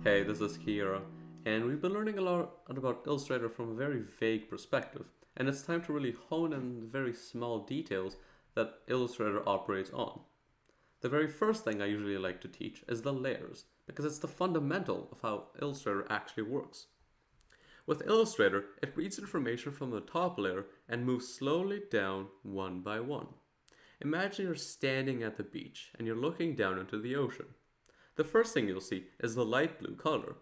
Hey, this is Kira, and we've been learning a lot about Illustrator from a very vague perspective, and it's time to really hone in the very small details that Illustrator operates on. The very first thing I usually like to teach is the layers, because it's the fundamental of how Illustrator actually works. With Illustrator, it reads information from the top layer and moves slowly down one by one. Imagine you're standing at the beach and you're looking down into the ocean. The first thing you'll see is the light blue color.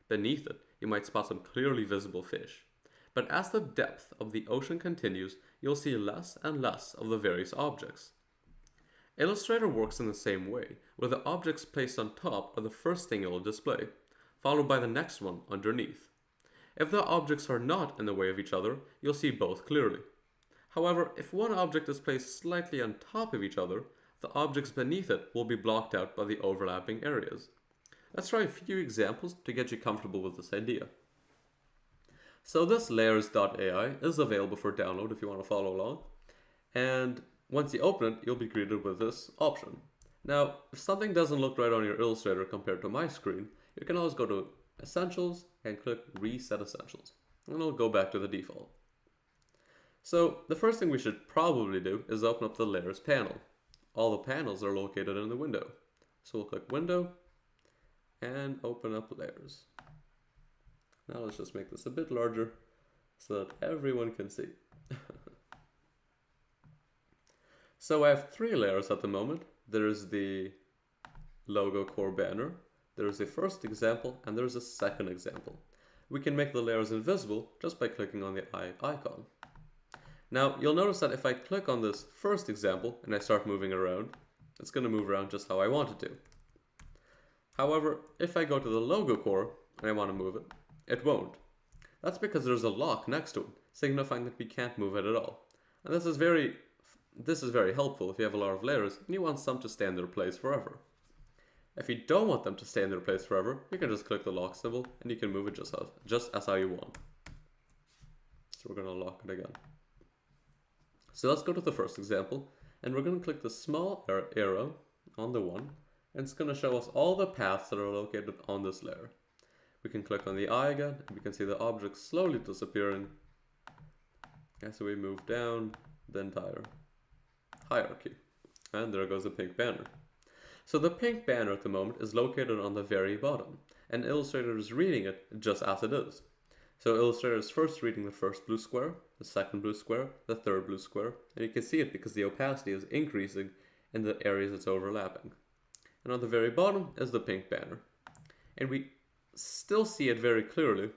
Beneath it, you might spot some clearly visible fish. But as the depth of the ocean continues, you'll see less and less of the various objects. Illustrator works in the same way, where the objects placed on top are the first thing it will display, followed by the next one underneath. If the objects are not in the way of each other, you'll see both clearly. However, if one object is placed slightly on top of each other, the objects beneath it will be blocked out by the overlapping areas. Let's try a few examples to get you comfortable with this idea. So this layers.ai is available for download if you want to follow along. And once you open it, you'll be greeted with this option. Now, if something doesn't look right on your Illustrator compared to my screen, you can always go to Essentials and click Reset Essentials. And it'll go back to the default. So the first thing we should probably do is open up the Layers panel. All the panels are located in the window. So we'll click Window and open up Layers. Now let's just make this a bit larger so that everyone can see. So I have three layers at the moment. There's the logo core banner, there's the first example, and there's a second example. We can make the layers invisible just by clicking on the eye icon. Now, you'll notice that if I click on this first example and I start moving around, it's going to move around just how I want it to. However, if I go to the logo core and I want to move it, it won't. That's because there's a lock next to it, signifying that we can't move it at all. And this is very helpful if you have a lot of layers and you want some to stay in their place forever. If you don't want them to stay in their place forever, you can just click the lock symbol and you can move it just as how you want. So we're going to lock it again. So let's go to the first example, and we're going to click the small arrow on the one, and it's going to show us all the paths that are located on this layer. We can click on the eye again, and we can see the object slowly disappearing as we move down the entire hierarchy. And there goes the pink banner. So the pink banner at the moment is located on the very bottom, and Illustrator is reading it just as it is. So Illustrator is first reading the first blue square, the second blue square, the third blue square, and you can see it because the opacity is increasing in the areas it's overlapping. And on the very bottom is the pink banner. And we still see it very clearly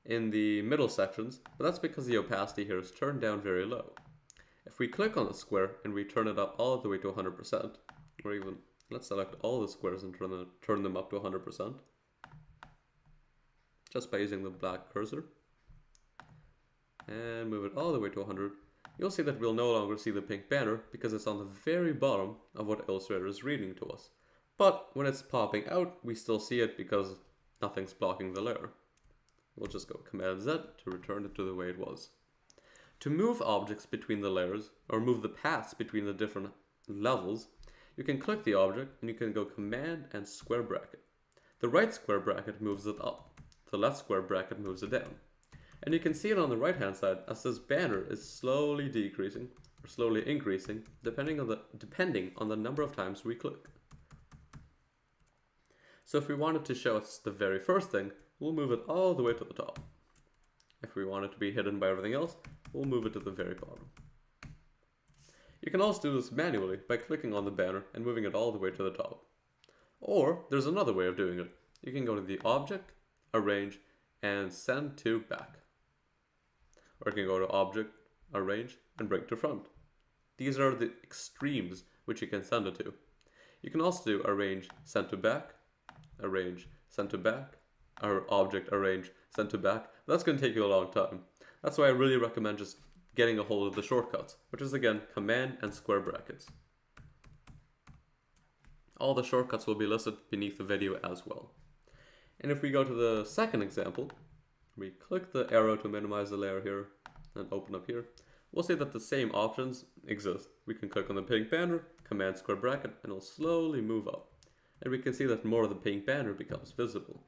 in the middle sections, but that's because the opacity here is turned down very low. If we click on the square and we turn it up all the way to 100%, or even let's select all the squares and turn them up to 100%, just by using the black cursor, and move it all the way to 100, you'll see that we'll no longer see the pink banner because it's on the very bottom of what Illustrator is reading to us. But when it's popping out, we still see it because nothing's blocking the layer. We'll just go Command Z to return it to the way it was. To move objects between the layers, or move the paths between the different levels, you can click the object and you can go Command and square bracket. The right square bracket moves it up. The left square bracket moves it down. And you can see it on the right hand side as this banner is slowly decreasing or slowly increasing depending on the number of times we click. So if we wanted to show us the very first thing, we'll move it all the way to the top. If we want it to be hidden by everything else, we'll move it to the very bottom. You can also do this manually by clicking on the banner and moving it all the way to the top. Or there's another way of doing it. You can go to the Object, Arrange, and Send to Back. Or you can go to Object, Arrange, and Bring to Front. These are the extremes which you can send it to. You can also do Arrange, Send to Back, Arrange, Send to Back, or Object, Arrange, Send to Back. That's going to take you a long time. That's why I really recommend just getting a hold of the shortcuts, which is again Command and square brackets. All the shortcuts will be listed beneath the video as well. And if we go to the second example, we click the arrow to minimize the layer here and open up here, we'll see that the same options exist. We can click on the pink banner, Command square bracket, and it'll slowly move up. and we can see that more of the pink banner becomes visible.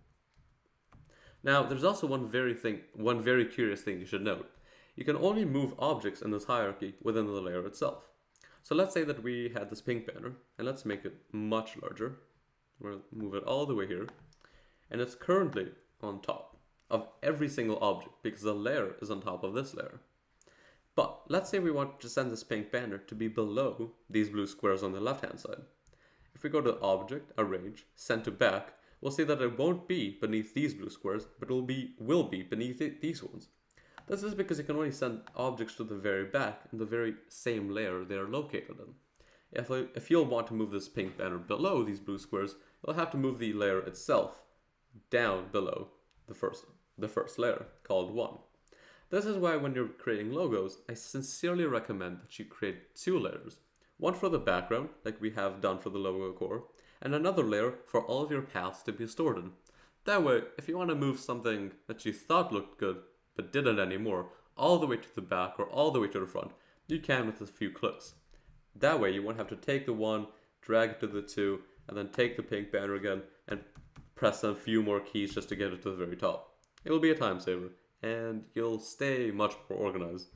Now, there's also one very curious thing you should note. You can only move objects in this hierarchy within the layer itself. So let's say that we had this pink banner, and let's make it much larger. We'll move it all the way here, and it's currently on top of every single object because the layer is on top of this layer. But let's say we want to send this pink banner to be below these blue squares on the left hand side. If we go to Object, Arrange, Send to Back, we'll see that it won't be beneath these blue squares, but will be beneath these ones. This is because you can only send objects to the very back in the very same layer they are located in. If you'll want to move this pink banner below these blue squares, you'll have to move the layer itself down below the first layer, called 1. This is why when you're creating logos, I sincerely recommend that you create 2 layers. One for the background, like we have done for the logo core, and another layer for all of your paths to be stored in. That way, if you want to move something that you thought looked good, but didn't anymore, all the way to the back or all the way to the front, you can with a few clicks. That way you won't have to take the 1, drag it to the 2, and then take the pink banner again and press a few more keys just to get it to the very top. It will be a time saver, and you'll stay much more organized.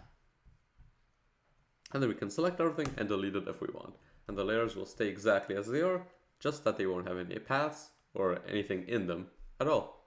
And then we can select everything and delete it if we want. And the layers will stay exactly as they are, just that they won't have any paths or anything in them at all.